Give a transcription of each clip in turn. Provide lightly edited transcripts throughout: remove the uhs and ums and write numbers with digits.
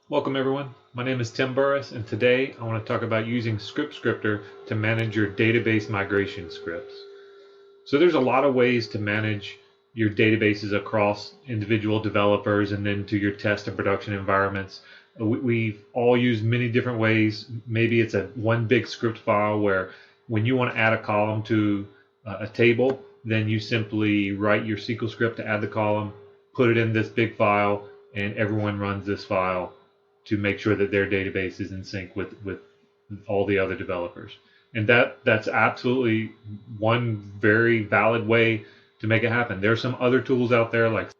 Welcome everyone, my name is Tim Burris and today I want to talk about using ScriptScripter to manage your database migration scripts. So there's a lot of ways to manage your databases across individual developers and then to your test and production environments. We've all used many different ways. Maybe it's a one big script file where when you want to add a column to a table, then you simply write your SQL script to add the column, put it in this big file, and everyone runs this file to make sure that their database is in sync with all the other developers. And that's absolutely one very valid way to make it happen. There's some other tools out there like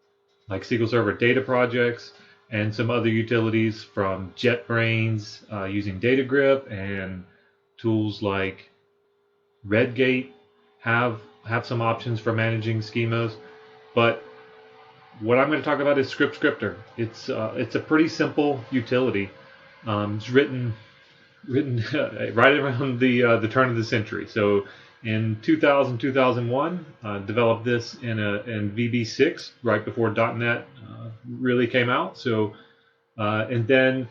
SQL Server Data Projects and some other utilities from JetBrains using DataGrip, and tools like Redgate have some options for managing schemas. But what I'm going to talk about is ScriptScripter. It's a pretty simple utility. It's written right around the turn of the century. So in 2000 2001, developed this in VB6 right before .NET really came out. So and then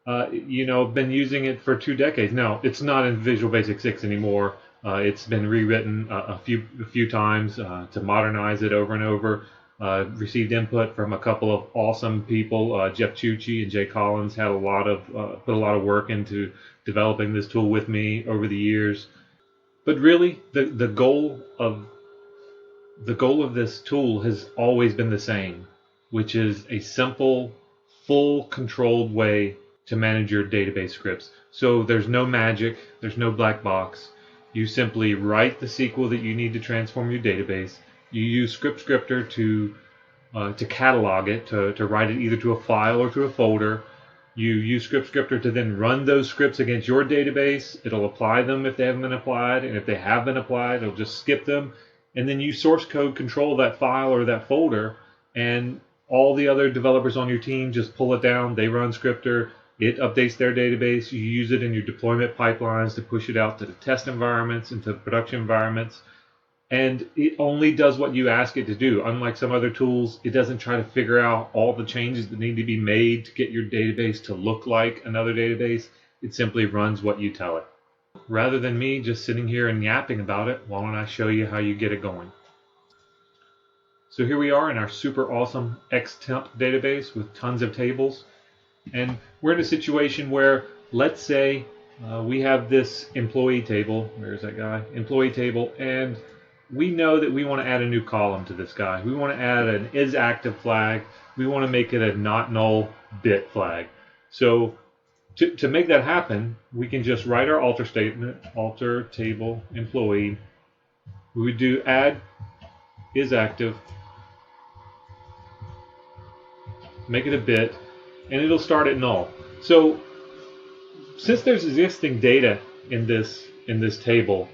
been using it for 2 decades now. It's not in Visual Basic 6 anymore. It's been rewritten a few times to modernize it over and over. Received input from a couple of awesome people. Jeff Chucci and Jay Collins had put a lot of work into developing this tool with me over the years. But really, the goal of this tool has always been the same, which is a simple, full controlled way to manage your database scripts. So there's no magic, there's no black box. You simply write the SQL that you need to transform your database. You use ScriptScripter to catalog it, to write it either to a file or to a folder. You use ScriptScripter to then run those scripts against your database. It'll apply them if they haven't been applied, and if they have been applied, it'll just skip them. And then you source code control that file or that folder, and all the other developers on your team just pull it down. They run Scripter. It updates their database. You use it in your deployment pipelines to push it out to the test environments and to production environments. And it only does what you ask it to do. Unlike some other tools, it doesn't try to figure out all the changes that need to be made to get your database to look like another database. It simply runs what you tell it. Rather than me just sitting here and yapping about it, why don't I show you how you get it going? So here we are in our super awesome XTemp database with tons of tables. And we're in a situation where, let's say, we have this employee table. Where's that guy? Employee table. And we know that we want to add a new column to this guy. We want to add an isActive flag. We want to make it a not null bit flag. So to make that happen, we can just write our alter statement, alter table employee. We would do add isActive, make it a bit, and it'll start at null. So since there's existing data in this table,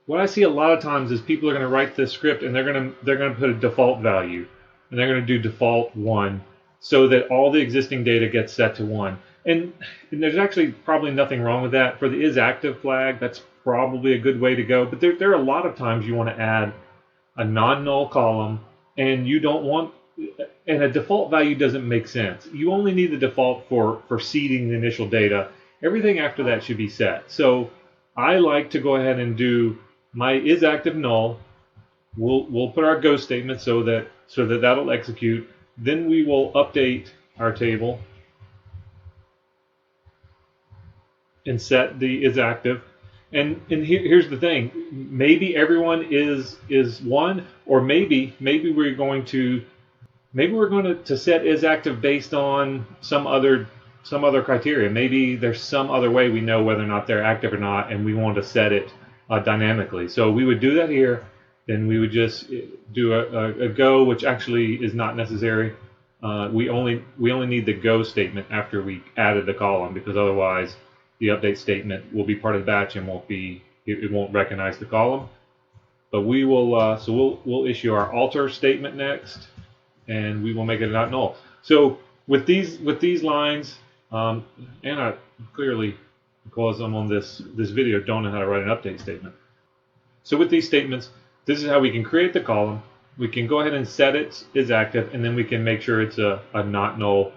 what I see a lot of times is people are going to write this script and they're going to put a default value, and they're going to do default 1 so that all the existing data gets set to 1. And there's actually probably nothing wrong with that. For the isActive flag, that's probably a good way to go. But there are a lot of times you want to add a non-null column, and you don't want, and a default value doesn't make sense. You only need the default for seeding the initial data. Everything after that should be set. So I like to go ahead and do my isActive null. We'll put our go statement so that that'll execute. Then we will update our table and set the isActive. And here's the thing: maybe everyone is 1, or maybe we're going to set isActive based on some other criteria. Maybe there's some other way we know whether or not they're active or not, and we want to set it dynamically. So we would do that here. Then we would just do a go, which actually is not necessary. We only need the go statement after we added the column, because otherwise the update statement will be part of the batch and it won't recognize the column. But we will we'll issue our alter statement next, and we will make it not null. So with these lines, and I clearly, because I'm on this video, don't know how to write an update statement. So with these statements, this is how we can create the column. We can go ahead and set it isActive, and then we can make sure it's a not null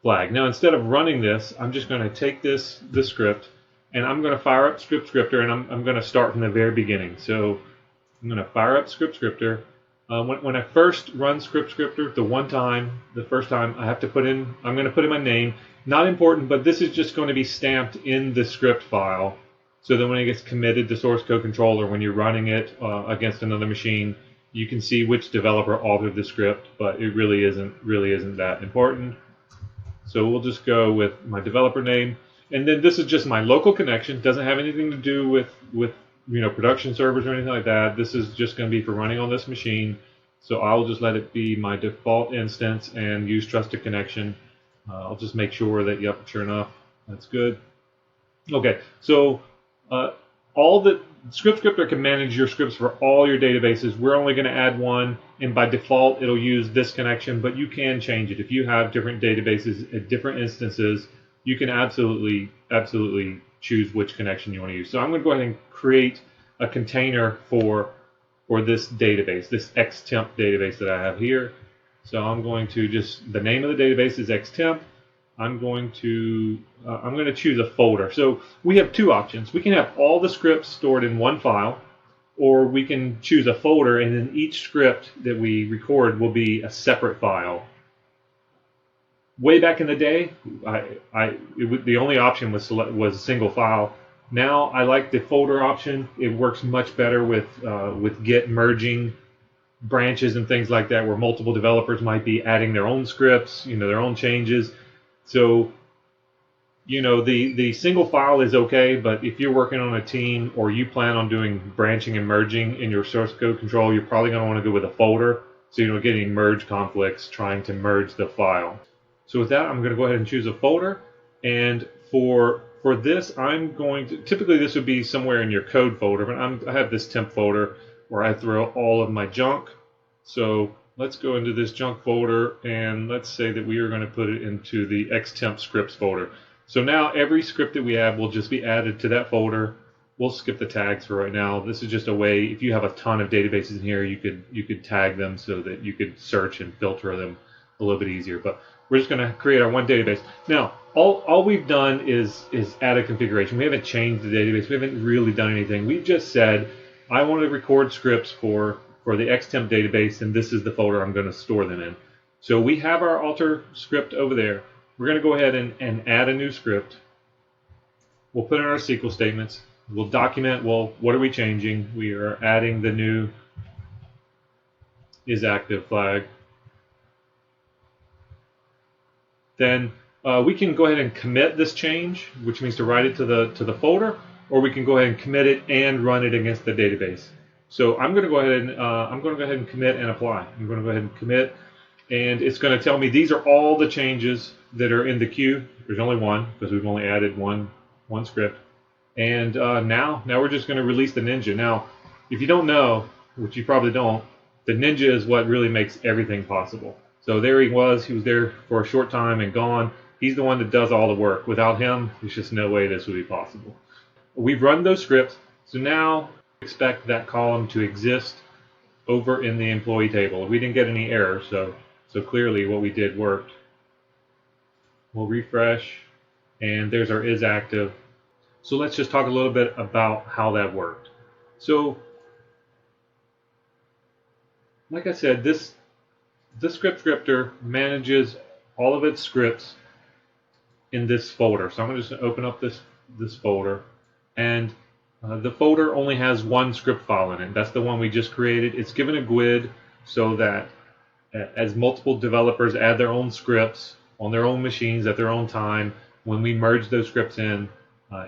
flag. Now instead of running this, I'm just going to take this script and I'm going to fire up ScriptScripter, and I'm going to start from the very beginning. So I'm going to fire up ScriptScripter. When I first run ScriptScripter, the first time I have to put in, I'm going to put in my name. Not important, but this is just going to be stamped in the script file. So that when it gets committed to source code controller, when you're running it against another machine, you can see which developer authored the script, but it really isn't that important. So we'll just go with my developer name, and then this is just my local connection. Doesn't have anything to do with production servers or anything like that. This is just going to be for running on this machine. So I'll just let it be my default instance and use trusted connection. I'll just make sure that, yep, sure enough, that's good. Okay, so all the ScriptScripter can manage your scripts for all your databases. We're only going to add one, and by default it'll use this connection, but you can change it. If you have different databases at different instances, you can absolutely choose which connection you want to use. So I'm going to go ahead and create a container for this database, this xtemp database that I have here. So I'm going to the name of the database is xtemp. I'm going to choose a folder. So we have two options. We can have all the scripts stored in one file, or we can choose a folder, and then each script that we record will be a separate file. Way back in the day, the only option was a single file. Now I like the folder option. It works much better with Git merging branches and things like that, where multiple developers might be adding their own scripts, their own changes. So, the single file is okay, but if you're working on a team or you plan on doing branching and merging in your source code control, you're probably going to want to go with a folder so you don't get any merge conflicts trying to merge the file. So with that, I'm going to go ahead and choose a folder. And for this, I'm going to, typically this would be somewhere in your code folder, but I have this temp folder where I throw all of my junk. So let's go into this junk folder, and let's say that we are going to put it into the xtemp scripts folder. So now every script that we have will just be added to that folder. We'll skip the tags for right now. This is just a way, if you have a ton of databases in here, you could tag them so that you could search and filter them a little bit easier. But we're just going to create our one database. Now, all we've done is add a configuration. We haven't changed the database. We haven't really done anything. We've just said, I want to record scripts for the xtemp database, and this is the folder I'm going to store them in. So we have our alter script over there. We're going to go ahead and add a new script. We'll put in our SQL statements. We'll document, well, what are we changing? We are adding the new isActive flag. Then we can go ahead and commit this change, which means to write it to the folder, or we can go ahead and commit it and run it against the database. So I'm going to go ahead and commit and apply. I'm going to go ahead and commit, and it's going to tell me these are all the changes that are in the queue. There's only one because we've only added one script. And now we're just going to release the Ninja. Now, if you don't know, which you probably don't, the Ninja is what really makes everything possible. So there he was there for a short time and gone. He's the one that does all the work. Without him, there's just no way this would be possible. We've run those scripts, so now expect that column to exist over in the employee table. We didn't get any errors, so clearly what we did worked. We'll refresh, and there's our isActive. So let's just talk a little bit about how that worked. So, like I said, this ScriptScripter manages all of its scripts in this folder. So I'm going to just open up this folder, and the folder only has one script file in it. That's the one we just created. It's given a GUID so that as multiple developers add their own scripts on their own machines at their own time, when we merge those scripts in,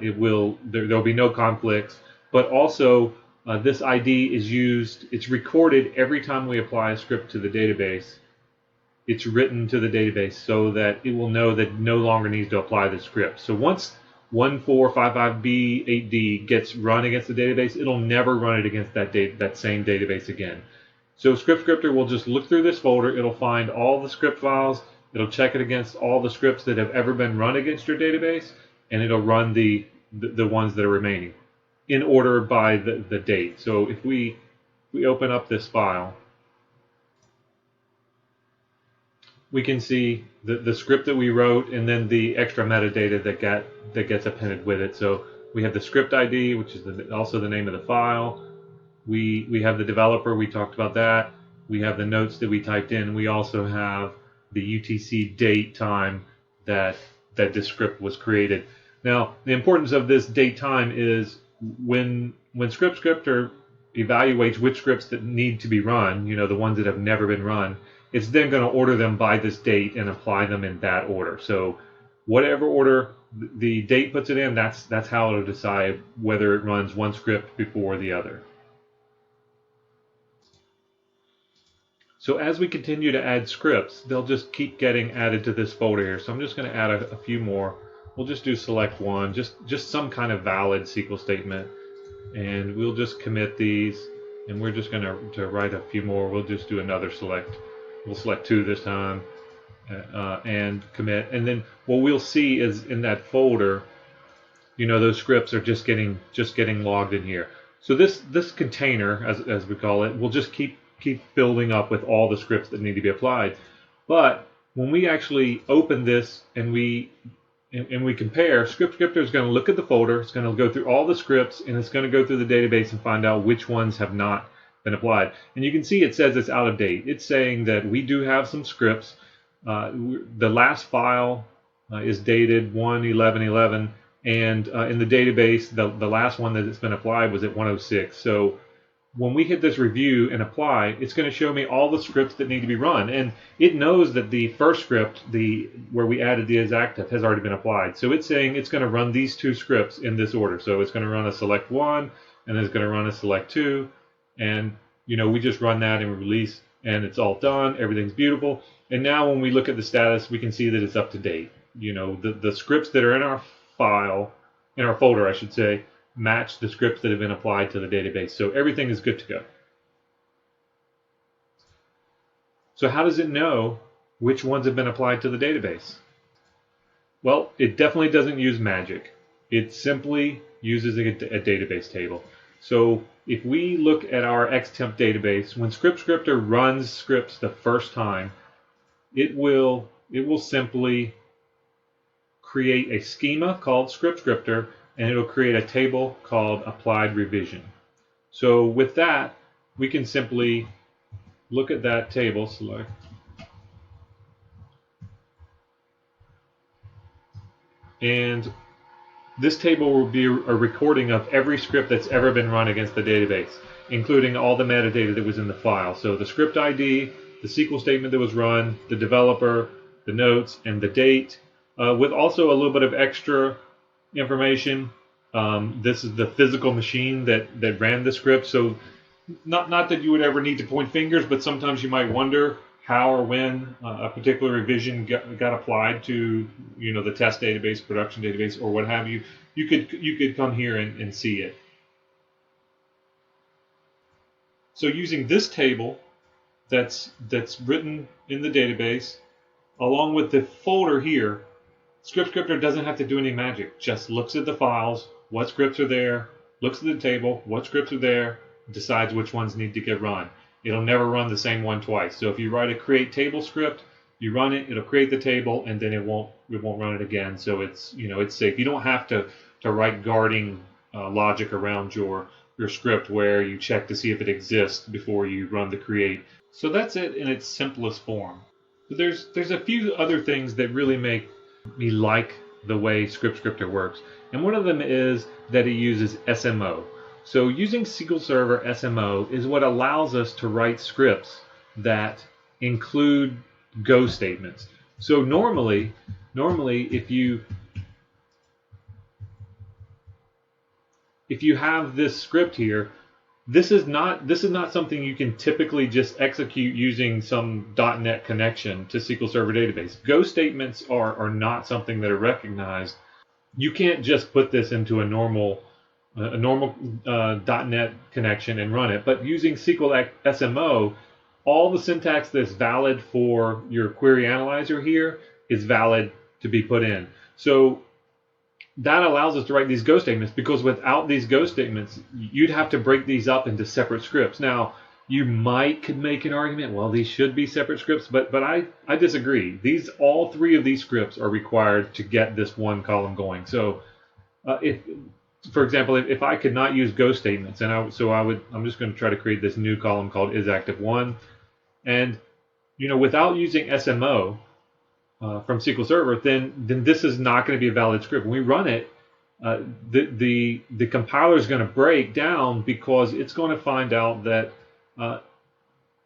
there'll be no conflicts. But also, this ID is used, it's recorded every time we apply a script to the database. It's written to the database so that it will know that it no longer needs to apply the script. So once 1455b8d gets run against the database, it'll never run it against that same database again. So ScriptScripter will just look through this folder. It'll find all the script files. It'll check it against all the scripts that have ever been run against your database, and it'll run the ones that are remaining in order by the date. So if we open up this file, we can see the script that we wrote and then the extra metadata that gets appended with it. So we have the script ID, which is also the name of the file. We have the developer, we talked about that. We have the notes that we typed in. We also have the UTC date time that this script was created. Now, the importance of this date time is when ScriptScripter evaluates which scripts that need to be run, the ones that have never been run, it's then going to order them by this date and apply them in that order. So whatever order the date puts it in, that's how it'll decide whether it runs one script before the other. So as we continue to add scripts, they'll just keep getting added to this folder here. So I'm just going to add a few more. We'll just do select one, just some kind of valid SQL statement. And we'll just commit these, and we're just going to write a few more. We'll just do another select. We'll select 2 this time, and commit. And then what we'll see is in that folder, those scripts are just getting logged in here. So this container, as we call it, will just keep building up with all the scripts that need to be applied. But when we actually open this and we compare, ScriptScripter is going to look at the folder, it's going to go through all the scripts, and it's going to go through the database and find out which ones have not been applied. And you can see it says it's out of date. It's saying that we do have some scripts. The last file is dated 1/11/11, and in the database, the last one that it's been applied was at 106. So when we hit this review and apply, it's going to show me all the scripts that need to be run. And it knows that the first script, where we added the is active, has already been applied. So it's saying it's going to run these 2 scripts in this order. So it's going to run a select 1, and then it's going to run a select 2. And, we just run that and release, and it's all done. Everything's beautiful. And now when we look at the status, we can see that it's up to date. The scripts that are in our file, in our folder, I should say, match the scripts that have been applied to the database. So everything is good to go. So how does it know which ones have been applied to the database? Well, it definitely doesn't use magic. It simply uses a database table. So if we look at our xtemp database, when ScriptScripter runs scripts the first time, it will simply create a schema called ScriptScripter, and it'll create a table called applied revision. So with that, we can simply look at that table, select, and this table will be a recording of every script that's ever been run against the database, including all the metadata that was in the file. So the script ID, the SQL statement that was run, the developer, the notes, and the date, with also a little bit of extra information. This is the physical machine that ran the script. So not that you would ever need to point fingers, but sometimes you might wonder how or when a particular revision got applied to the test database, production database, or what have you. You could come here and see it. So using this table that's written in the database, along with the folder here, ScriptScripter doesn't have to do any magic. Just looks at the files, what scripts are there, looks at the table, what scripts are there, decides which ones need to get run. It'll never run the same one twice. So if you write a create table script, you run it, it'll create the table, and then it won't run it again. So it's it's safe. You don't have to write guarding logic around your script where you check to see if it exists before you run the create. So that's it in its simplest form. But there's a few other things that really make me like the way ScriptScripter works, and one of them is that it uses SMO. So using SQL Server SMO is what allows us to write scripts that include Go statements. So normally if you have this script here, this is not something you can typically just execute using some .NET connection to SQL Server database. Go statements are not something that are recognized. You can't just put this into a normal .NET connection and run it. But using SQL SMO, all the syntax that's valid for your query analyzer here is valid to be put in. So that allows us to write these Go statements, because without these Go statements, you'd have to break these up into separate scripts. Now, You could make an argument, well, these should be separate scripts, but I disagree. All three of these scripts are required to get this one column going. So if, for example, if I could not use go statements, and I'm just going to try to create this new column called isActive1, and without using SMO from SQL Server, then this is not going to be a valid script. When we run it, the compiler is going to break down because it's going to find out that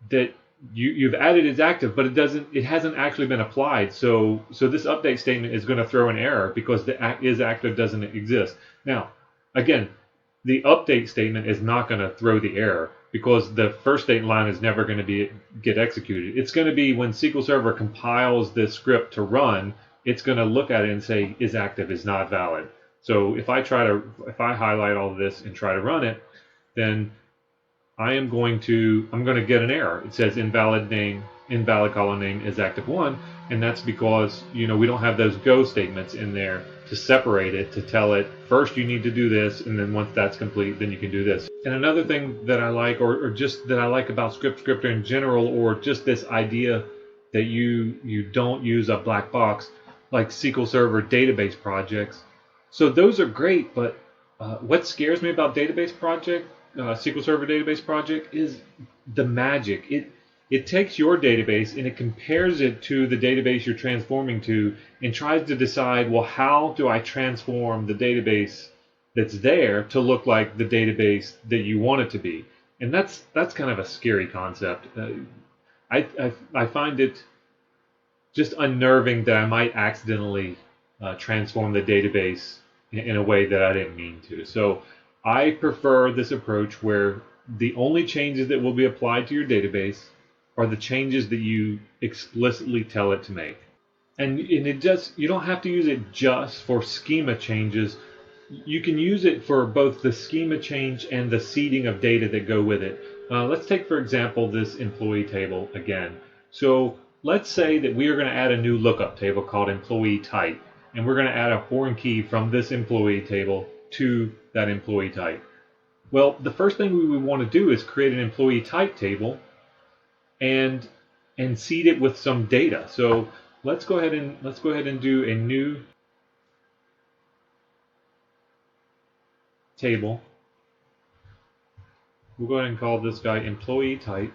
that you've added isActive, but it hasn't actually been applied. So this update statement is going to throw an error because the isActive doesn't exist. Now, again, the update statement is not going to throw the error because the first state line is never going to get executed. It's going to be when SQL Server compiles this script to run, it's going to look at it and say isActive is not valid. So if I highlight all of this and try to run it, then I'm going to get an error. It says invalid column name isActive1, and that's because we don't have those go statements in there to separate it, to tell it first you need to do this, and then once that's complete, then you can do this. And another thing that I like, or just that I like about ScriptScripter in general, or just this idea that you don't use a black box like SQL Server database projects. So those are great, but what scares me about SQL Server database project is the magic. It takes your database and it compares it to the database you're transforming to and tries to decide, well, how do I transform the database that's there to look like the database that you want it to be? And that's kind of a scary concept. I find it just unnerving that I might accidentally transform the database in a way that I didn't mean to. So I prefer this approach where the only changes that will be applied to your database are the changes that you explicitly tell it to make. And you don't have to use it just for schema changes. You can use it for both the schema change and the seeding of data that go with it. Let's take, for example, this employee table again. So let's say that we are going to add a new lookup table called employee type, and we're going to add a foreign key from this employee table to that employee type. Well, the first thing we would want to do is create an employee type table and seed it with some data. So let's go ahead and do a new table. We'll go ahead and call this guy employee type,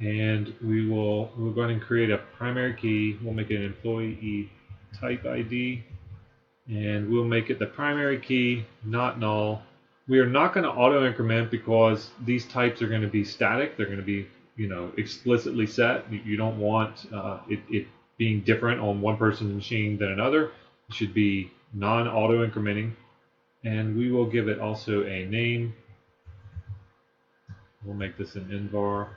and we'll go ahead and create a primary key. We'll make it an employee type ID, and we'll make it the primary key, not null. We are not going to auto increment because these types are going to be static. They're going to be explicitly set. You don't want it being different on one person's machine than another. It should be non-auto incrementing. And we will give it also a name. We'll make this an invar,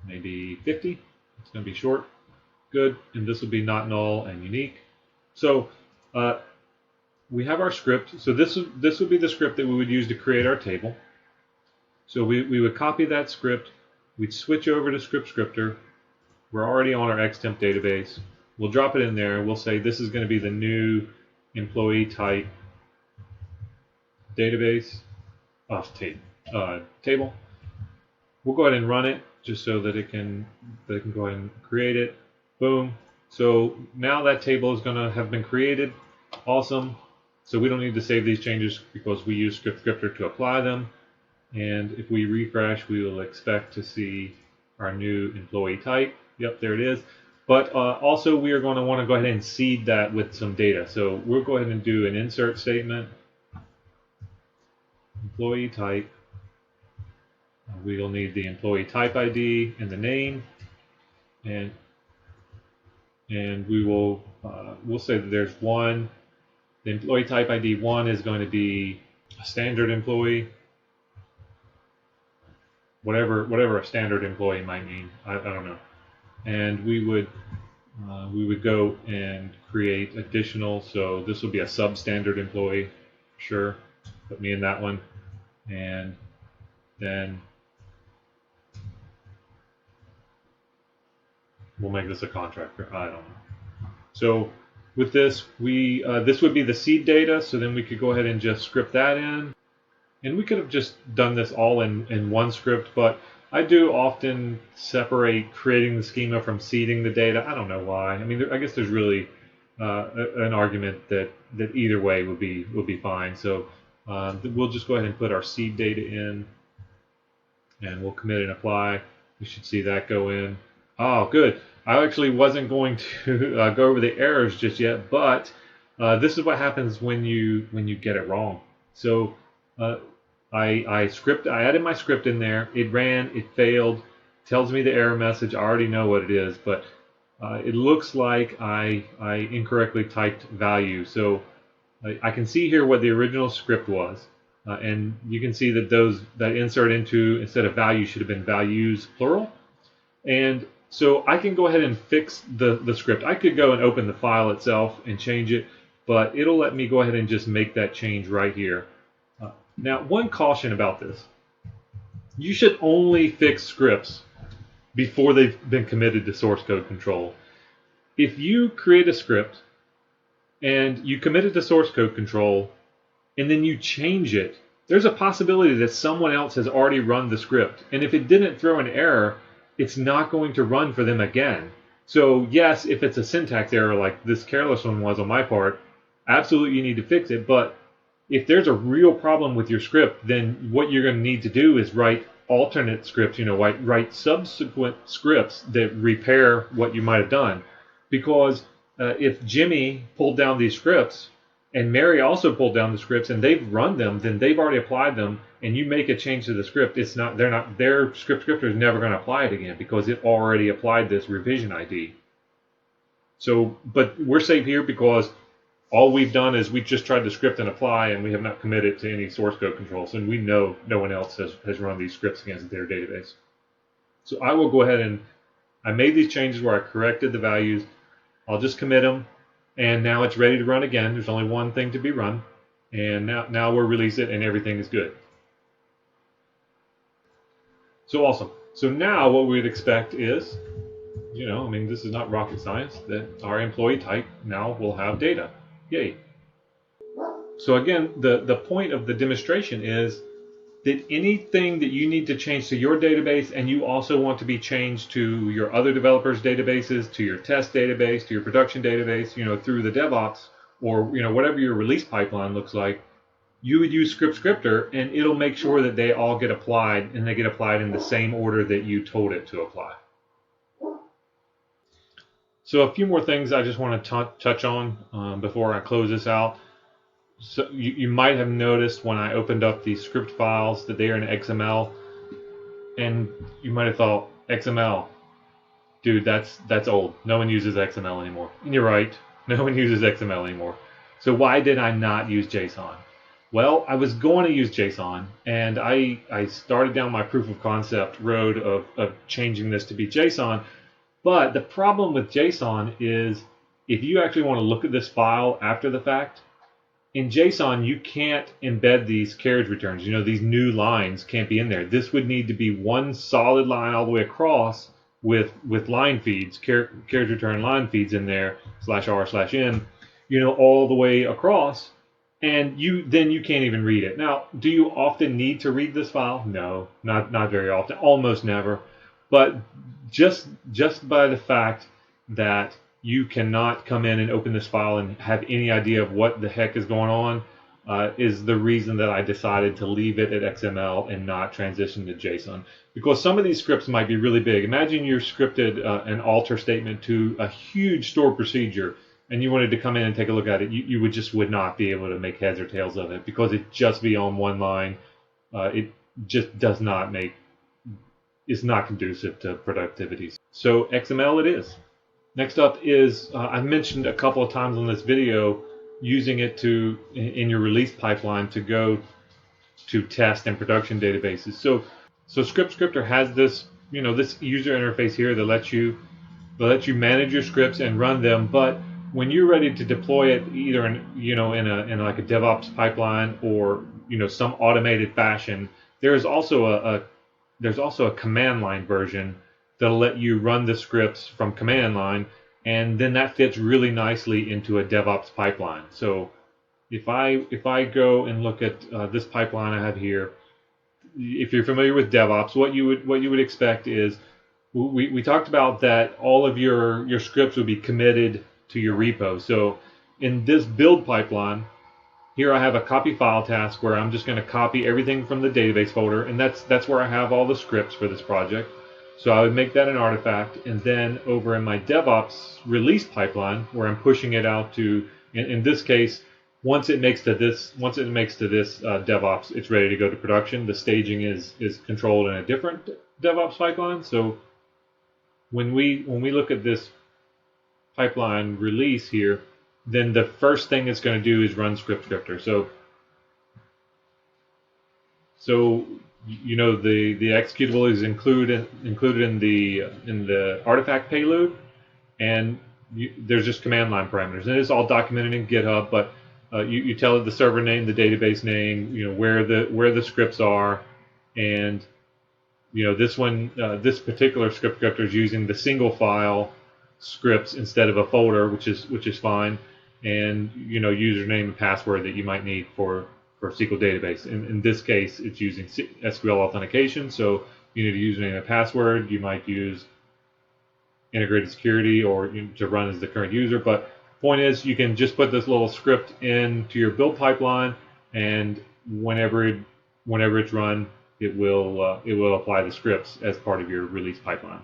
maybe 50. It's going to be short. Good. And this will be not null and unique. So we have our script. So this would be the script that we would use to create our table. So we would copy that script. We'd switch over to ScriptScripter. We're already on our XTemp database. We'll drop it in there, and we'll say this is going to be the new employee type database table. We'll go ahead and run it just so that it can go ahead and create it. Boom. So now that table is going to have been created. Awesome. So we don't need to save these changes because we use ScriptScripter to apply them. And if we refresh, we will expect to see our new employee type. Yep, there it is. But also we are going to want to go ahead and seed that with some data. So we'll go ahead and do an insert statement. Employee type. We'll need the employee type ID and the name. And we will we'll say that there's one. The employee type ID 1 is going to be a standard employee. Whatever a standard employee might mean, I don't know. And we would go and create additional. So this will be a substandard employee. Sure, put me in that one. And then we'll make this a contractor. I don't know. So with this, this would be the seed data. So then we could go ahead and just script that in. And we could have just done this all in one script, but I do often separate creating the schema from seeding the data. I don't know why. I mean, I guess there's really an argument that either way would be fine. So we'll just go ahead and put our seed data in, and we'll commit and apply. We should see that go in. Oh, good. I actually wasn't going to go over the errors just yet, but this is what happens when you get it wrong. So I added my script in there. It ran. It failed. Tells me the error message. I already know what it is, but it looks like I incorrectly typed value. So I can see here what the original script was. And you can see that that insert into instead of value should have been values plural. And so I can go ahead and fix the script. I could go and open the file itself and change it, but it'll let me go ahead and just make that change right here. Now, one caution about this. You should only fix scripts before they've been committed to source code control. If you create a script and you commit it to source code control, and then you change it, there's a possibility that someone else has already run the script. And if it didn't throw an error, it's not going to run for them again. So yes, if it's a syntax error like this careless one was on my part, absolutely you need to fix it. But if there's a real problem with your script, then what you're going to need to do is write alternate scripts, write subsequent scripts that repair what you might have done. Because if Jimmy pulled down these scripts, and Mary also pulled down the scripts and they've run them, then they've already applied them, and you make a change to the script, their ScriptScripter is never going to apply it again because it already applied this revision ID. So, but we're safe here because all we've done is we just tried to script and apply, and we have not committed to any source code controls, and we know no one else has run these scripts against their database. So I will go ahead and I made these changes where I corrected the values. I'll just commit them. And now it's ready to run again. There's only one thing to be run. And now we'll release it and everything is good. So awesome. So now what we'd expect is, this is not rocket science, that our employee type now will have data. Yay. So again, the point of the demonstration is that anything that you need to change to your database and you also want to be changed to your other developers' databases, to your test database, to your production database, through the DevOps or whatever your release pipeline looks like, you would use ScriptScripter and it'll make sure that they all get applied, and they get applied in the same order that you told it to apply. So a few more things I just want to touch on before I close this out. So you might have noticed when I opened up these script files that they are in XML, and you might have thought, XML, dude, that's old. No one uses XML anymore. And you're right, no one uses XML anymore. So why did I not use JSON? Well, I was going to use JSON, and I started down my proof of concept road of changing this to be JSON. But the problem with JSON is if you actually want to look at this file after the fact, in JSON, you can't embed these carriage returns. These new lines can't be in there. This would need to be one solid line all the way across with line feeds, carriage return line feeds in there, /r/n, all the way across. And you can't even read it. Now, do you often need to read this file? No, not very often, almost never. But just by the fact that you cannot come in and open this file and have any idea of what the heck is going on is the reason that I decided to leave it at XML and not transition to JSON. Because some of these scripts might be really big. Imagine you scripted an alter statement to a huge stored procedure, and you wanted to come in and take a look at it. You would not be able to make heads or tails of it because it just be on one line. It just is not conducive to productivity. So XML it is. Next up is, I mentioned a couple of times on this video, using it in your release pipeline to go to test and production databases. So ScriptScripter has this, this user interface here that lets you manage your scripts and run them. But when you're ready to deploy it, either in like a DevOps pipeline or some automated fashion, there's also a command line version that'll let you run the scripts from command line, and then that fits really nicely into a DevOps pipeline. So if I go and look at this pipeline I have here, if you're familiar with DevOps, what you would expect is we talked about that all of your scripts would be committed to your repo. So in this build pipeline, here I have a copy file task where I'm just going to copy everything from the database folder, and that's where I have all the scripts for this project. So I would make that an artifact, and then over in my DevOps release pipeline, where I'm pushing it out to, in this case, once it makes to this DevOps, it's ready to go to production. The staging is controlled in a different DevOps pipeline. So when we look at this pipeline release here, then the first thing it's going to do is run ScriptScripter. So you know the executable is included in the artifact payload, and there's just command line parameters, and it's all documented in GitHub. But you tell it the server name, the database name, where the scripts are, and this particular ScriptScripter is using the single file scripts instead of a folder, which is fine, and username and password that you might need for SQL database. In this case, it's using SQL authentication, so you need a username and password. You might use integrated security or to run as the current user. But point is, you can just put this little script into your build pipeline, and whenever it's run, it will apply the scripts as part of your release pipeline.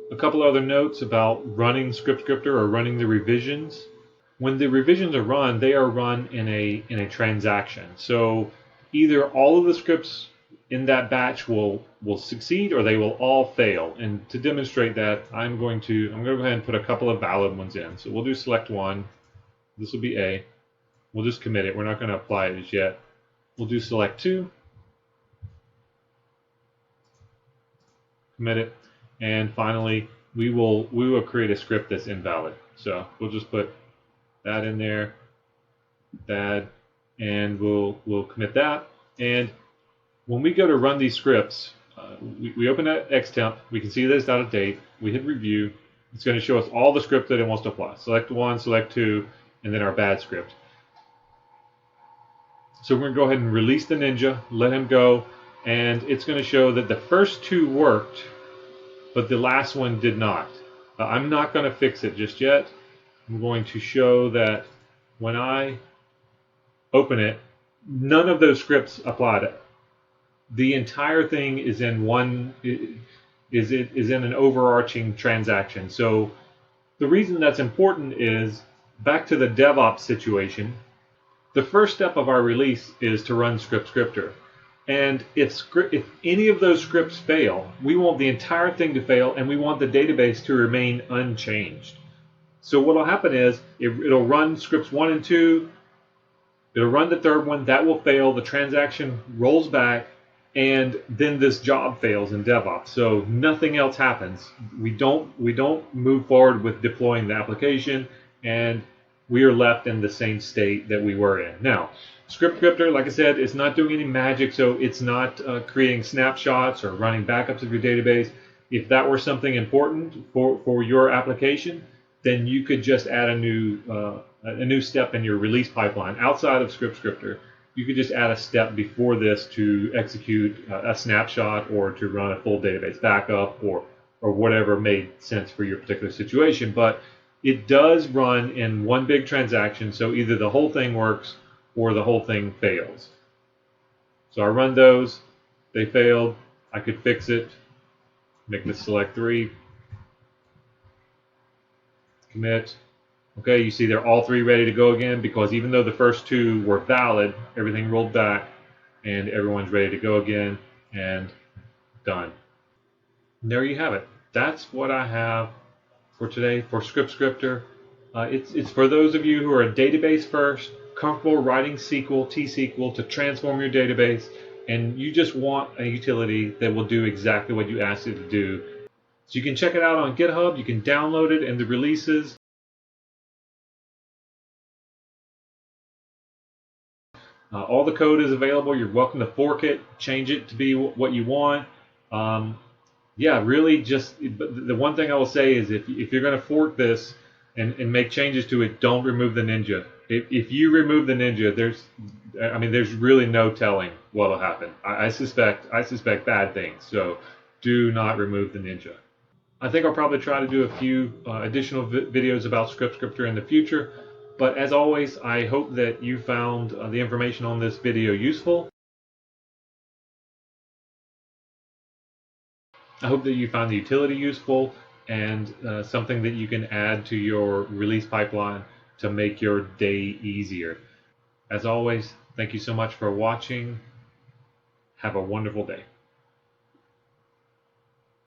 A couple other notes about running ScriptScripter or running the revisions. When the revisions are run, they are run in a transaction. So either all of the scripts in that batch will succeed, or they will all fail. And to demonstrate that, I'm going to go ahead and put a couple of valid ones in. So we'll do select one. This will be A. We'll just commit it. We're not going to apply it as yet. We'll do select 2. Commit it. And finally, we will create a script that's invalid. So we'll just put that in there, bad, and we'll commit that. And when we go to run these scripts, we open that xtemp. We can see that it's out of date. We hit review. It's going to show us all the script that it wants to apply. Select 1, select 2, and then our bad script. So we're going to go ahead and release the Ninja, let him go, and it's going to show that the first 2 worked, but the last one did not. I'm not going to fix it just yet. I'm going to show that when I open it, none of those scripts apply to it. The entire thing is in an overarching transaction. So the reason that's important is, back to the DevOps situation, the first step of our release is to run ScriptScripter. And if any of those scripts fail, we want the entire thing to fail, and we want the database to remain unchanged. So what will happen is it'll run scripts 1 and 2. It'll run the third one. That will fail. The transaction rolls back, and then this job fails in DevOps. So nothing else happens. We don't move forward with deploying the application, and we are left in the same state that we were in. Now, ScriptScripter, like I said, is not doing any magic, so it's not creating snapshots or running backups of your database. If that were something important for your application, then you could just add a new step in your release pipeline outside of ScriptScripter. You could just add a step before this to execute a snapshot or to run a full database backup or whatever made sense for your particular situation. But it does run in one big transaction, so either the whole thing works or the whole thing fails. So I run those. They failed. I could fix it. Make this select 3. Commit. Okay, you see they're all 3 ready to go again, because even though the first 2 were valid, everything rolled back and everyone's ready to go again, and done. And there you have it. That's what I have for today for ScriptScripter. It's for those of you who are database first, comfortable writing SQL, T-Sql to transform your database, and you just want a utility that will do exactly what you asked it to do. So you can check it out on GitHub. You can download it in the releases. All the code is available. You're welcome to fork it, change it to be what you want. Yeah, really just the one thing I will say is if you're going to fork this and make changes to it. Don't remove the ninja. If you remove the ninja, there's really no telling what'll happen. I suspect bad things. So do not remove the ninja. I think I'll probably try to do a few additional videos about ScriptScripter in the future. But as always, I hope that you found the information on this video useful. I hope that you found the utility useful and something that you can add to your release pipeline to make your day easier. As always, thank you so much for watching. Have a wonderful day.